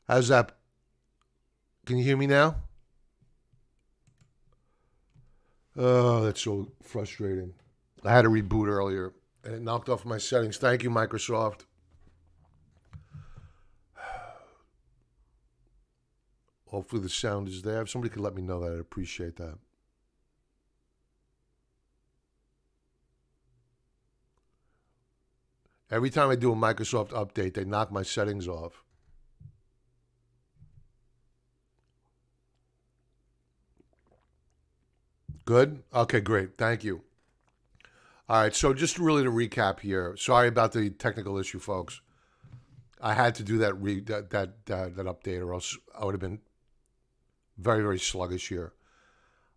How's that? Can you hear me now? Oh, that's so frustrating. I had to reboot earlier and it knocked off my settings. Thank you, Microsoft. Hopefully the sound is there. If somebody could let me know that, I'd appreciate that. Every time I do a Microsoft update, they knock my settings off. Good? Okay, great. Thank you. All right, so just really to recap here. Sorry about the technical issue, folks. I had to do that update, or else I would have been very, very sluggish here.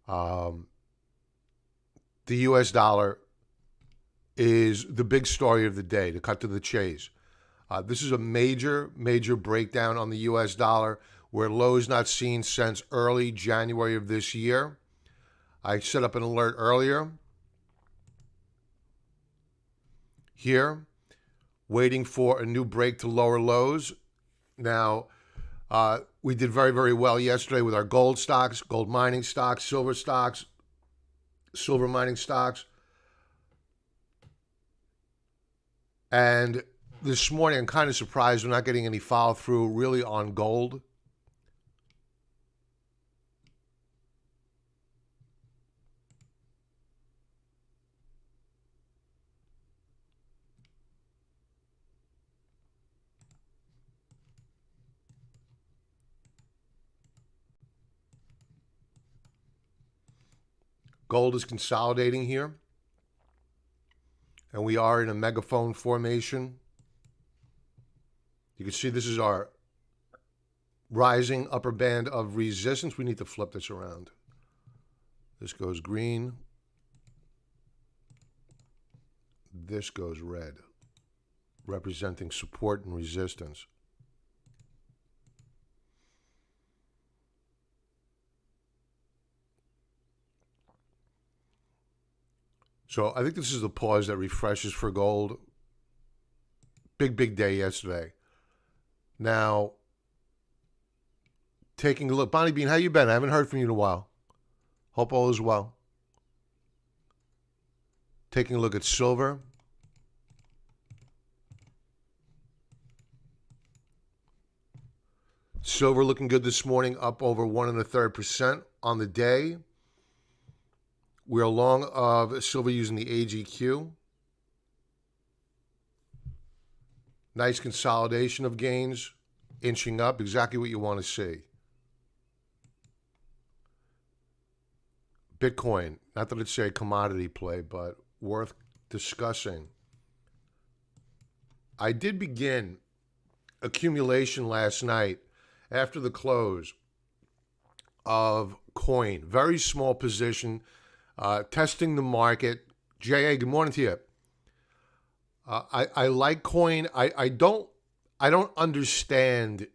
Um, the U.S. dollar is the big story of the day, to cut to the chase. This is a major, major breakdown on the U.S. dollar, where lows not seen since early January of this year. I set up an alert earlier. Here, waiting for a new break to lower lows. Now, we did very, very well yesterday with our gold stocks, gold mining stocks, silver mining stocks. And this morning, I'm kind of surprised we're not getting any follow through really on gold. Gold is consolidating here. And we are in a megaphone formation. You can see this is our rising upper band of resistance. We need to flip this around. This goes green. This goes red, representing support and resistance. So I think this is the pause that refreshes for gold. Big, big day yesterday. Now, taking a look. Bonnie Bean, how you been? I haven't heard from you in a while. Hope all is well. Taking a look at silver. Silver looking good this morning, up over 1.33% on the day. We're long of silver using the AGQ. Nice consolidation of gains, inching up, exactly what you want to see. Bitcoin, not that it's a commodity play, but worth discussing. I did begin accumulation last night after the close of coin. Very small position, testing the market. J.A., good morning to you. I like coin. I don't understand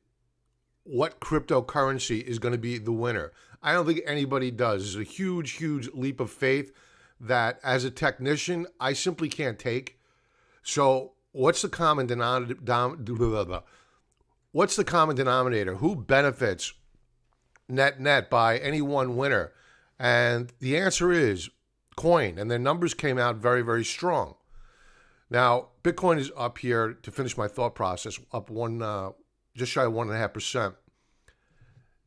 what cryptocurrency is going to be the winner. I don't think anybody does. It's a huge, huge leap of faith that as a technician, I simply can't take. So what's the common denominator? What's the common denominator? Who benefits net by any one winner? And the answer is coin. And their numbers came out very, very strong. Now, Bitcoin is up here, to finish my thought process, up just shy of 1.5%.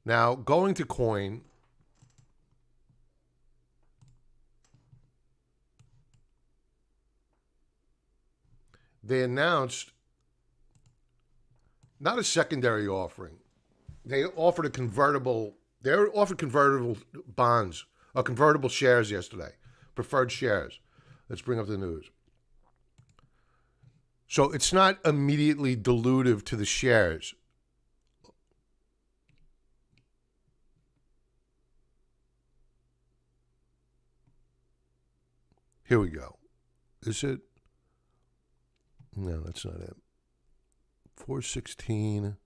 Now, going to coin, they announced not a secondary offering. They offered convertible bonds, or convertible shares yesterday, preferred shares. Let's bring up the news. So it's not immediately dilutive to the shares. Here we go. Is it? No, that's not it. 416,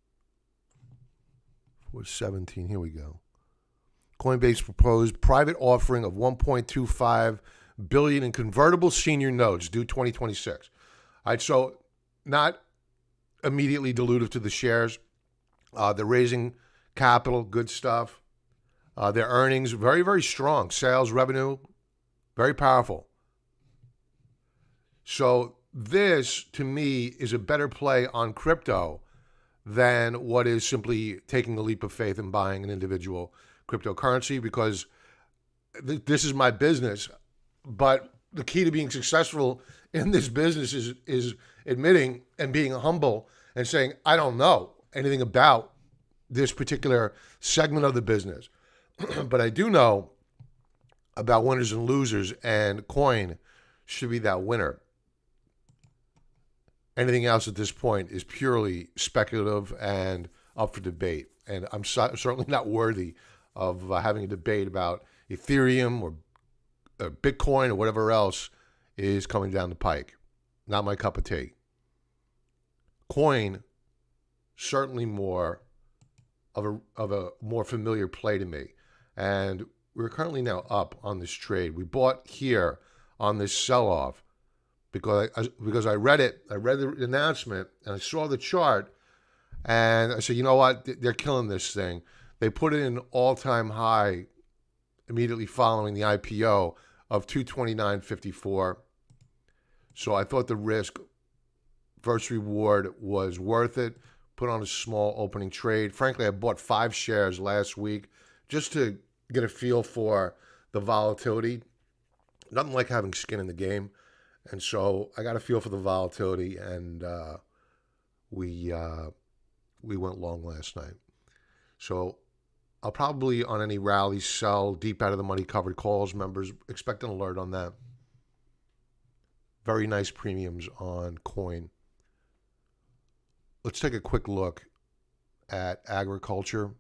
417. Here we go. Coinbase proposed private offering of $1.25 billion in convertible senior notes due 2026. All right, so not immediately dilutive to the shares. They're raising capital, good stuff. Their earnings, very, very strong. Sales, revenue, very powerful. So this, to me, is a better play on crypto than what is simply taking a leap of faith and buying an individual cryptocurrency, because this is my business. But the key to being successful in this business is admitting and being humble and saying, I don't know anything about this particular segment of the business. But I do know about winners and losers, and coin should be that winner. Anything else at this point is purely speculative and up for debate. And I'm certainly not worthy of having a debate about Ethereum or Bitcoin or whatever else is coming down the pike. Not my cup of tea. Coin, certainly more of a more familiar play to me. And we're currently now up on this trade. We bought here on this sell-off because I read it. I read the announcement and I saw the chart, and I said, you know what? They're killing this thing. They put in an all-time high immediately following the IPO of 229.54. So I thought the risk versus reward was worth it. Put on a small opening trade. Frankly, I bought 5 shares last week just to get a feel for the volatility. Nothing like having skin in the game. And so I got a feel for the volatility, and we went long last night. So I'll probably, on any rally, sell deep out of the money covered calls. Members, expect an alert on that. Very nice premiums on coin. Let's take a quick look at agriculture.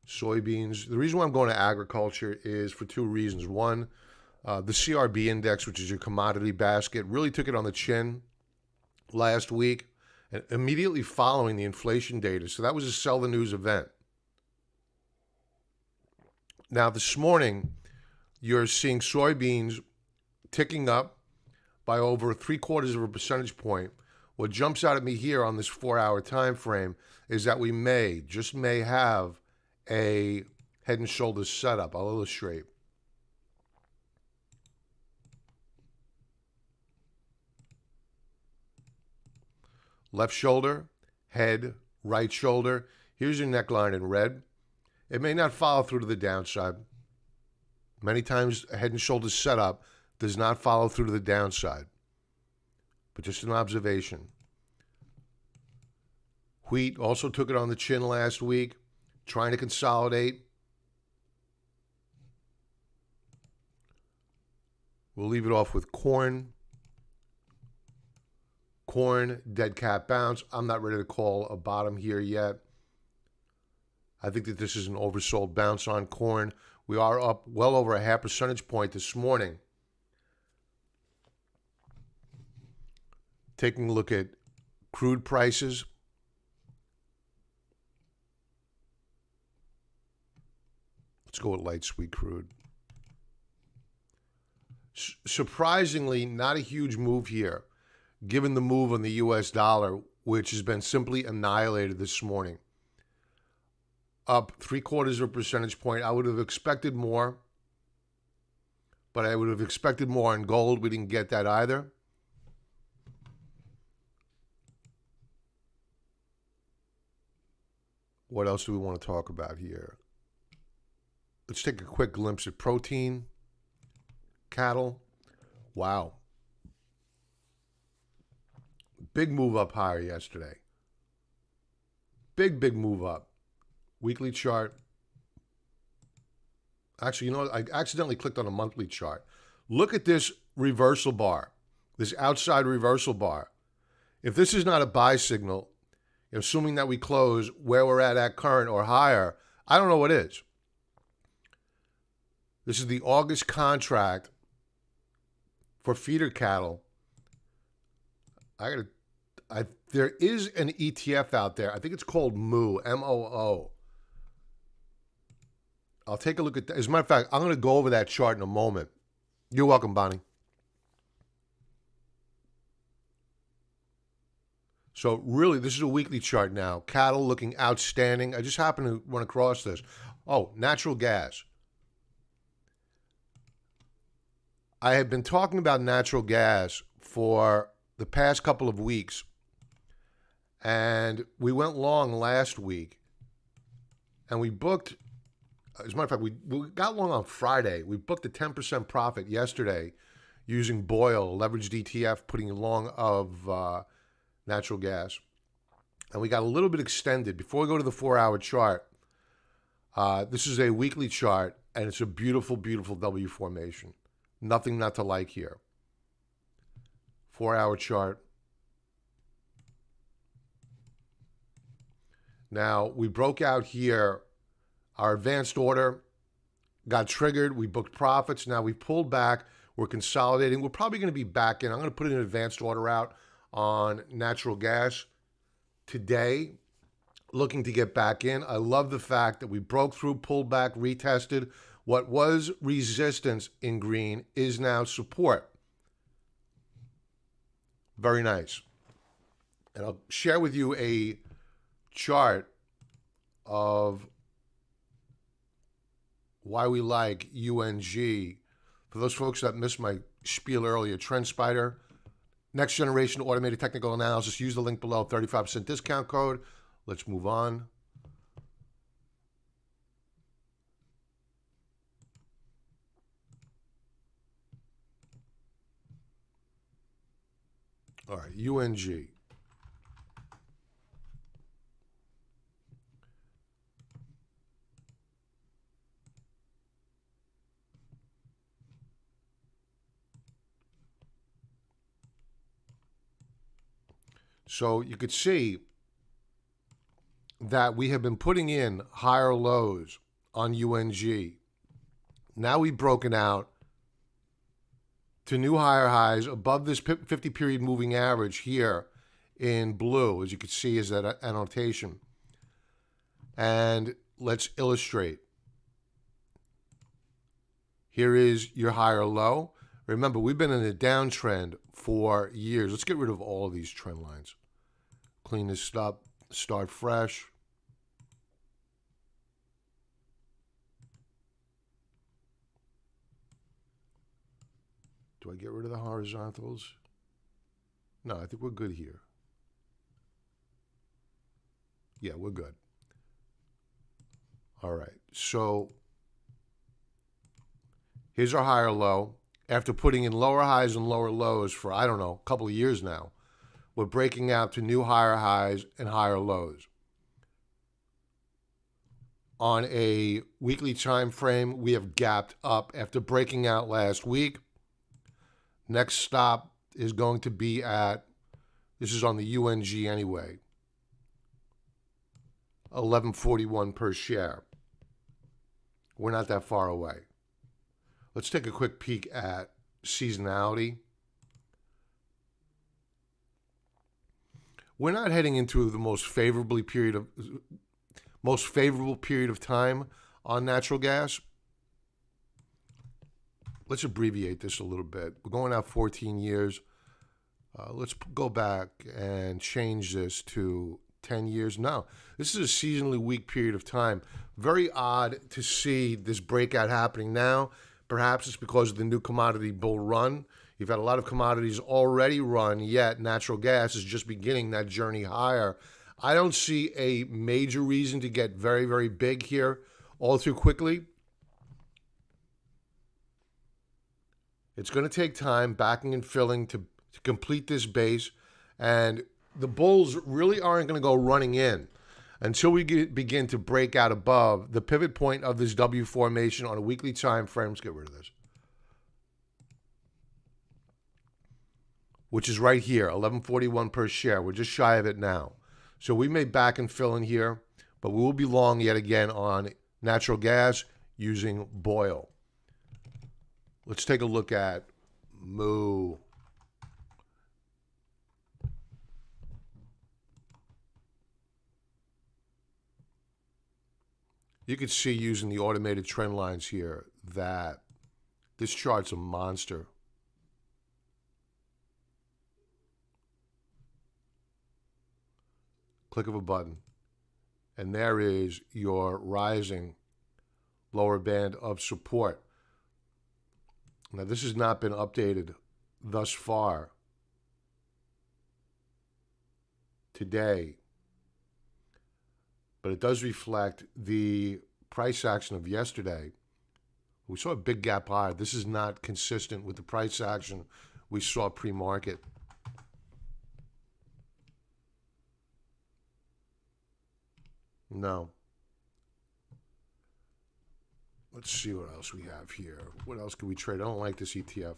Soybeans. The reason why I'm going to agriculture is for 2 reasons. One, the CRB index, which is your commodity basket, really took it on the chin last week, and immediately following the inflation data. So that was a sell the news event. Now, this morning, you're seeing soybeans ticking up by over 3/4 of a percentage point. What jumps out at me here on this 4-hour time frame is that we just may have a head and shoulders setup. I'll illustrate. Left shoulder, head, right shoulder. Here's your neckline in red. It may not follow through to the downside. Many times a head and shoulders setup does not follow through to the downside. But just an observation. Wheat also took it on the chin last week, trying to consolidate. We'll leave it off with corn. Corn, dead cat bounce. I'm not ready to call a bottom here yet. I think that this is an oversold bounce on corn. We are up well over a 0.5 percentage point this morning. Taking a look at crude prices. Let's go with light sweet crude. Surprisingly, not a huge move here, given the move on the US dollar, which has been simply annihilated this morning. Up 3/4 of a percentage point. I would have expected more, but I would have expected more in gold. We didn't get that either. What else do we want to talk about here? Let's take a quick glimpse at protein, cattle. Wow. Big move up higher yesterday. Big move up. Weekly chart. Actually, you know what? I accidentally clicked on a monthly chart. Look at this reversal bar, this outside reversal bar. If this is not a buy signal, assuming that we close where we're at current or higher, I don't know what is. This is the August contract for feeder cattle. There is an ETF out there. I think it's called Moo, M-O-O. I'll take a look at that. As a matter of fact, I'm going to go over that chart in a moment. You're welcome, Bonnie. So really, this is a weekly chart now. Cattle looking outstanding. I just happened to run across this. Oh, natural gas. I had been talking about natural gas for the past couple of weeks, and we went long last week, and we booked, as a matter of fact, we got long on Friday. We booked a 10% profit yesterday using Boyle, leveraged ETF, putting long of natural gas. And we got a little bit extended. Before we go to the 4-hour chart, this is a weekly chart, and it's a beautiful, beautiful W formation. Nothing not to like here. 4-hour chart. Now, we broke out here. Our advanced order got triggered. We booked profits. Now we pulled back. We're consolidating. We're probably going to be back in. I'm going to put an advanced order out on natural gas today, looking to get back in. I love the fact that we broke through, pulled back, retested. What was resistance in green is now support. Very nice. And I'll share with you a chart of why we like UNG. For those folks that missed my spiel earlier, TrendSpider, next generation automated technical analysis. Use the link below, 35% discount code. Let's move on. All right, UNG. So you could see that we have been putting in higher lows on UNG. Now we've broken out to new higher highs above this 50-period moving average here in blue, as you can see is that annotation. And let's illustrate. Here is your higher low. Remember, we've been in a downtrend for years. Let's get rid of all of these trend lines. Clean this up, start fresh. Do I get rid of the horizontals? No, I think we're good here. Yeah, we're good. All right, so here's our higher low. After putting in lower highs and lower lows for, I don't know, a couple of years now, we're breaking out to new higher highs and higher lows. On a weekly time frame, we have gapped up after breaking out last week. Next stop is going to be at, this is on the UNG anyway, 11.41 per share. We're not that far away. Let's take a quick peek at seasonality. We're not heading into the most favorable period of time on natural gas. Let's abbreviate this a little bit. We're going out 14 years. Let's go back and change this to 10 years. No, this is a seasonally weak period of time. Very odd to see this breakout happening now. Perhaps it's because of the new commodity bull run. You've had a lot of commodities already run, yet natural gas is just beginning that journey higher. I don't see a major reason to get very, very big here all too quickly. It's going to take time backing and filling to complete this base, and the bulls really aren't going to go running in until we begin to break out above the pivot point of this W formation on a weekly time frame. Let's get rid of this, which is right here, 11.41 per share. We're just shy of it now. So we may back and fill in here, but we will be long yet again on natural gas using Boyle. Let's take a look at Moo. You can see using the automated trend lines here that this chart's a monster. click of a button. And there is your rising lower band of support. Now, this has not been updated thus far today, but it does reflect the price action of yesterday. We saw a big gap high. This is not consistent with the price action we saw pre-market. No. Let's see what else we have here. What else can we trade? I don't like this ETF.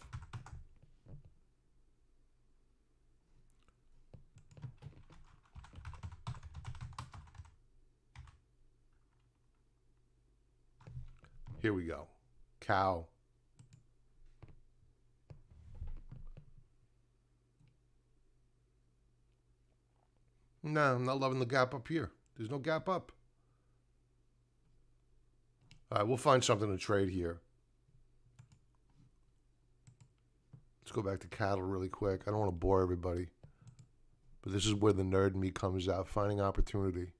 Here we go. Cow. No, I'm not loving the gap up here. There's no gap up. All right, we'll find something to trade here. Let's go back to cattle really quick. I don't want to bore everybody, but this is where the nerd in me comes out, finding opportunity.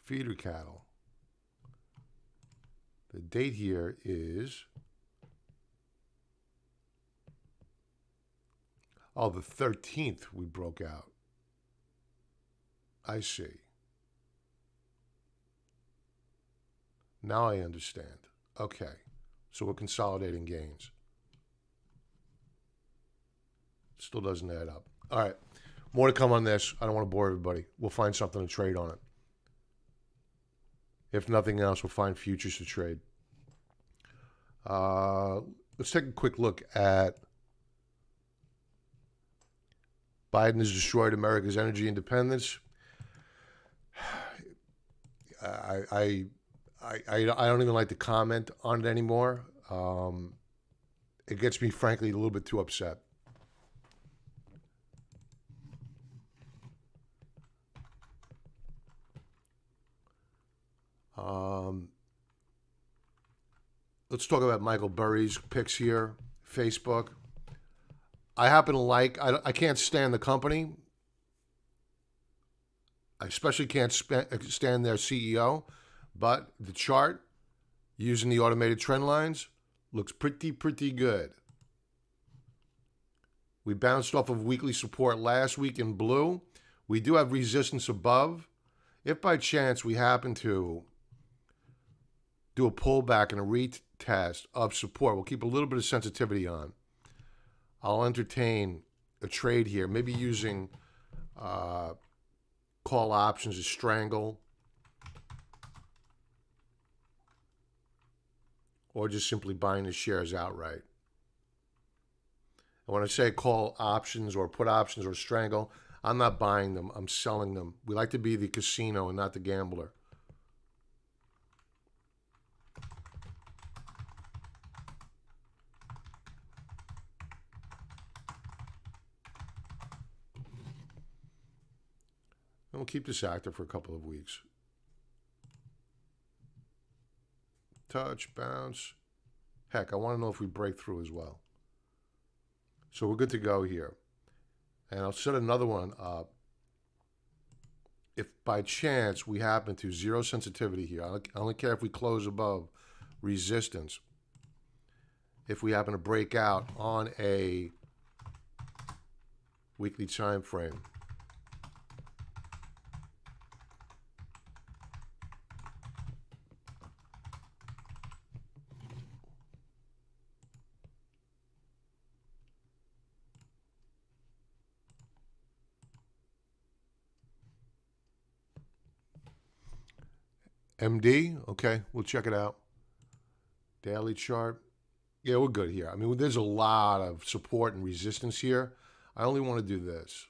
Feeder cattle. The date here is, oh, the 13th we broke out. I see. Now I understand. Okay. So we're consolidating gains. Still doesn't add up. All right. More to come on this. I don't want to bore everybody. We'll find something to trade on it. If nothing else, we'll find futures to trade. Let's take a quick look at Biden has destroyed America's energy independence. I don't even like to comment on it anymore. It gets me, frankly, a little bit too upset. Let's talk about Michael Burry's picks here. Facebook. I happen to like, I can't stand the company. I especially can't stand their CEO. But the chart, using the automated trend lines, looks pretty good. We bounced off of weekly support last week in blue. We do have resistance above. If by chance we happen to do a pullback and a retest of support, we'll keep a little bit of sensitivity on. I'll entertain a trade here, maybe using call options to strangle, or just simply buying the shares outright. And when I say call options or put options or strangle, I'm not buying them, I'm selling them. We like to be the casino and not the gambler. And we'll keep this active for a couple of weeks. Touch, bounce. Heck, I want to know if we break through as well. So we're good to go here. And I'll set another one up. If by chance we happen to zero sensitivity here, I only care if we close above resistance. If we happen to break out on a weekly time frame. MD, okay, we'll check it out. Daily chart. Yeah, we're good here. I mean, there's a lot of support and resistance here. I only want to do this.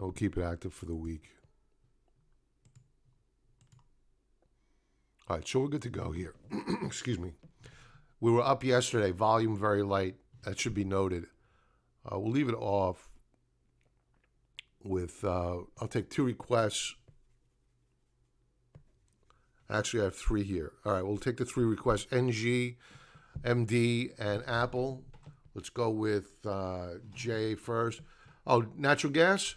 And we'll keep it active for the week. All right, so we're good to go here. Excuse me. We were up yesterday. Volume very light. That should be noted. We'll leave it off with, I'll take 2 requests. Actually, I have 3 here. All right, we'll take the 3 requests. NG, MD, and Apple. Let's go with J first. Oh, natural gas?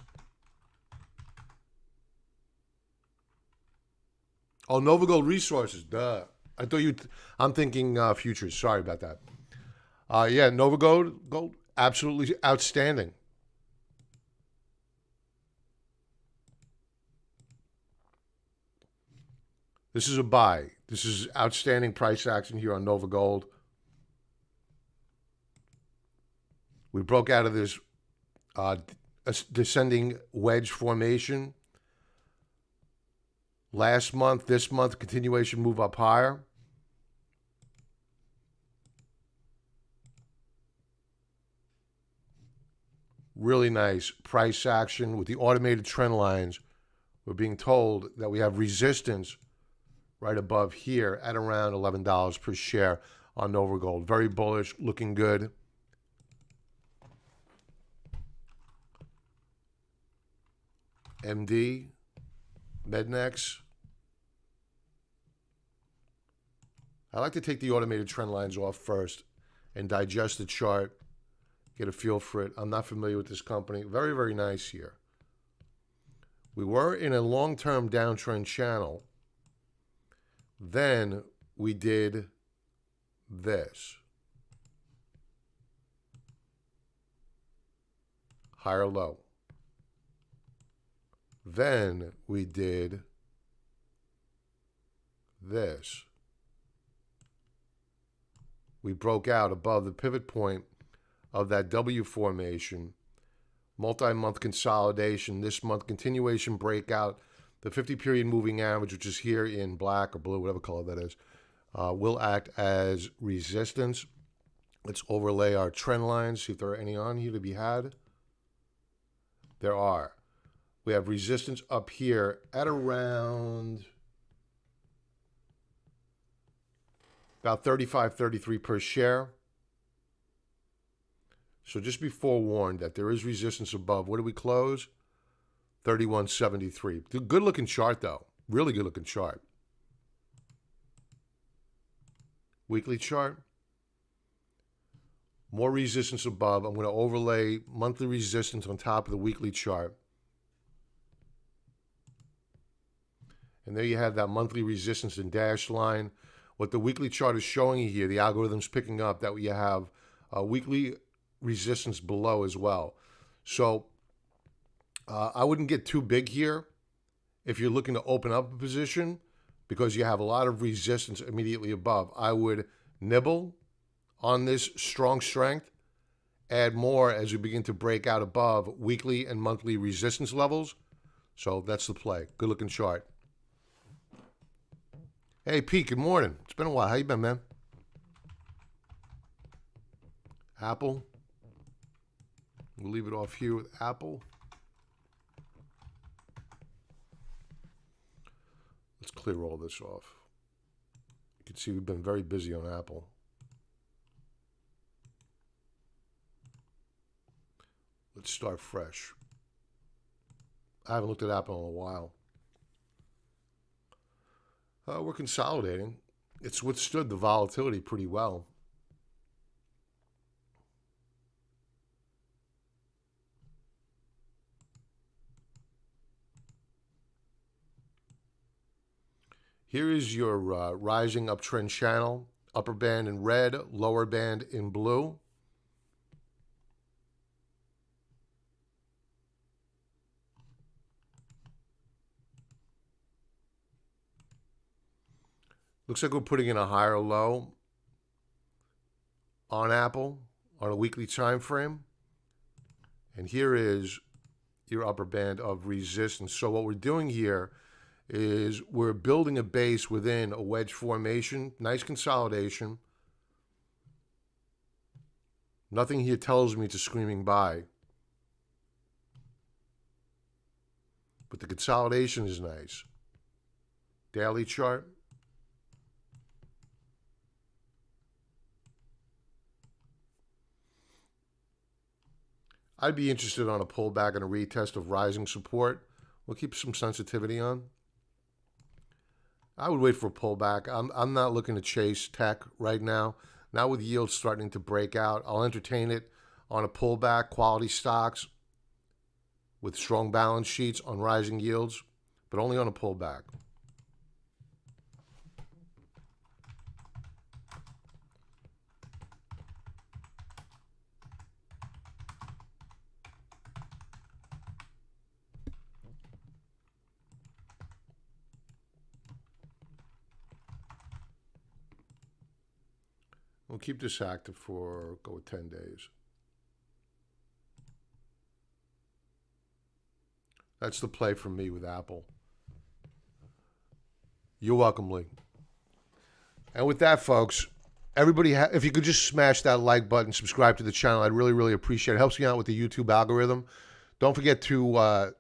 Oh, NovaGold Resources. Duh. I thought I'm thinking futures. Sorry about that. Yeah, NovaGold, absolutely outstanding. This is a buy. This is outstanding price action here on NovaGold. We broke out of this descending wedge formation last month. This month, continuation move up higher. Really nice price action with the automated trend lines. We're being told that we have resistance right above here at around $11 per share on NovaGold. Very bullish, looking good. MD, Mednex. I like to take the automated trend lines off first and digest the chart, get a feel for it. I'm not familiar with this company. Very, very nice here. We were in a long-term downtrend channel. Then we did this. Higher low. Then we did this. We broke out above the pivot point of that W formation. Multi-month consolidation. This month, continuation breakout. The 50-period moving average, which is here in black or blue, whatever color that is, will act as resistance. Let's overlay our trend lines, see if there are any on here to be had. There are. We have resistance up here at around about 35, 33 per share. So just be forewarned that there is resistance above. What do we close? 31.73. Good looking chart though. Really good looking chart. Weekly chart. More resistance above. I'm going to overlay monthly resistance on top of the weekly chart. And there you have that monthly resistance and dashed line. What the weekly chart is showing you here, the algorithm's picking up that you have a weekly resistance below as well. So I wouldn't get too big here if you're looking to open up a position because you have a lot of resistance immediately above. I would nibble on this strong strength, add more as we begin to break out above weekly and monthly resistance levels. So that's the play. Good looking chart. Hey, Pete, good morning. It's been a while. How you been, man? Apple. We'll leave it off here with Apple. Let's clear all this off. You can see we've been very busy on Apple. Let's start fresh. I haven't looked at Apple in a while. We're consolidating. It's withstood the volatility pretty well. Here is your rising uptrend channel. Upper band in red, lower band in blue. Looks like we're putting in a higher low on Apple on a weekly time frame. And here is your upper band of resistance. So what we're doing here is we're building a base within a wedge formation. Nice consolidation. Nothing here tells me it's a screaming buy. but the consolidation is nice. Daily chart. I'd be interested on a pullback and a retest of rising support. We'll keep some sensitivity on. I would wait for a pullback. I'm not looking to chase tech right now. Not with yields starting to break out. I'll entertain it on a pullback, quality stocks with strong balance sheets on rising yields, but only on a pullback. We'll keep this active for, go with 10 days. That's the play for me with Apple. You're welcome, Lee. And with that, folks, everybody, if you could just smash that like button, subscribe to the channel, I'd really, really appreciate it. It helps me out with the YouTube algorithm. Don't forget to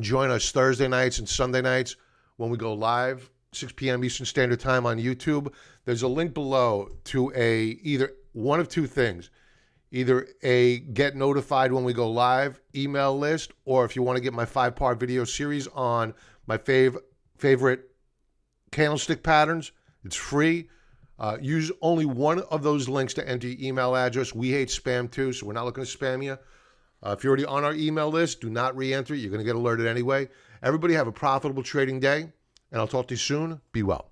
join us Thursday nights and Sunday nights when we go live, 6 p.m. Eastern Standard Time on YouTube. There's a link below to either one of two things. Either a get notified when we go live email list, or if you want to get my 5-part video series on my favorite candlestick patterns, it's free. Use only one of those links to enter your email address. We hate spam too, so we're not looking to spam you. If you're already on our email list, do not re-enter. You're going to get alerted anyway. Everybody have a profitable trading day, and I'll talk to you soon. Be well.